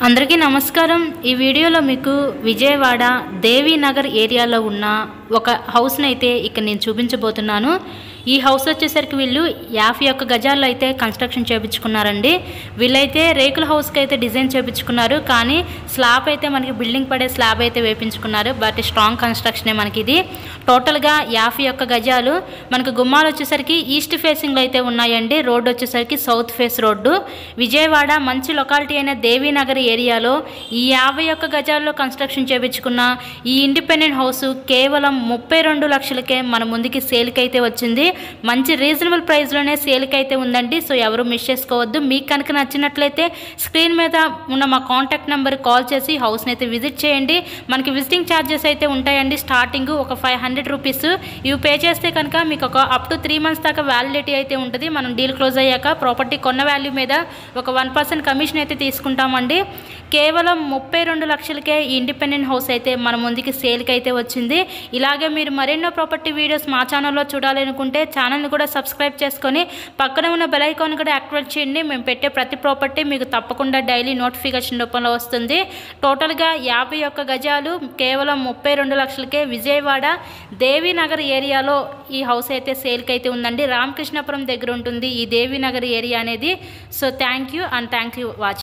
అందరికీ నమస్కారం। ఈ వీడియోలో మీకు విజయవాడ దేవీనగర్ ఏరియాలో ఉన్న ఒక హౌస్ ని అయితే ఇక్కడ నేను చూపించబోతున్నాను। ఈ హౌస్ వచ్చేసరికి వీళ్ళు 51 గజాల్లో అయితే కన్స్ట్రక్షన్ చేయించుకున్నారండి। వీళ్ళైతే రేకుల హౌస్ కి అయితే డిజైన్ చేయించుకున్నారు, కానీ స్లాబ్ అయితే మనకి బిల్డింగ్ పడే స్లాబ్ అయితే వేయించుకున్నారు। బట్ స్ట్రాంగ్ కన్స్ట్రక్షనే మనకి ఇది। టోటల్ గా 51 గజాలు। మనకు గుమ్మాలు వచ్చేసరికి ఈస్ట్ ఫేసింగ్ లో అయితే ఉన్నాయండి। రోడ్ వచ్చేసరికి సౌత్ ఫేస్ రోడ్డు। విజయవాడ మంచి లొకాలిటీ అయిన దేవీనగర్ ఏరియాలో ఈ 51 గజాల్లో కన్స్ట్రక్షన్ చేయించుకున్న ఈ ఇండిపెండెంట్ హౌస్ కేవలం 32 లక్షలకే మన ముందుకి సేల్కి అయితే వచ్చింది। మంచి రీజనబుల్ ప్రైస్లోనే సేల్కి అయితే ఉందండి। సో ఎవరు మిస్ చేసుకోవద్దు। మీకు కనుక నచ్చినట్లయితే స్క్రీన్ మీద ఉన్న మా కాంటాక్ట్ నెంబర్ కాల్ చేసి హౌస్ని అయితే విజిట్ చేయండి। మనకి విజిటింగ్ ఛార్జెస్ అయితే ఉంటాయండి। స్టార్టింగ్ ఒక 500 రూపీస్ ఇవి పే చేస్తే కనుక మీకు ఒక అప్ టు 3 మంత్స్ దాకా వ్యాలిడిటీ అయితే ఉంటుంది। మనం డీల్ క్లోజ్ అయ్యాక ప్రాపర్టీ కొన్న వాల్యూ మీద ఒక 1% కమిషన్ అయితే తీసుకుంటామండి। కేవలం 32 లక్షలకే ఈ ఇండిపెండెంట్ హౌస్ అయితే మన ముందుకి సేల్కి అయితే వచ్చింది। ఇలాగే మీరు మరెన్నో ప్రాపర్టీ వీడియోస్ మా ఛానల్లో చూడాలనుకుంటే ఛానల్ని కూడా సబ్స్క్రైబ్ చేసుకొని పక్కన ఉన్న బెల్ ఐకాన్ కూడా యాక్టివేట్ చేయండి। మేము పెట్టే ప్రతి ప్రాపర్టీ మీకు తప్పకుండా డైలీ నోటిఫికేషన్ రూపంలో వస్తుంది। టోటల్గా 51 గజాలు కేవలం 32 లక్షలకే విజయవాడ దేవీనగర్ ఏరియాలో ఈ హౌస్ అయితే సేల్కి అయితే ఉందండి। రామకృష్ణపురం దగ్గర ఉంటుంది ఈ దేవీనగర్ ఏరియా అనేది। So thank you watching.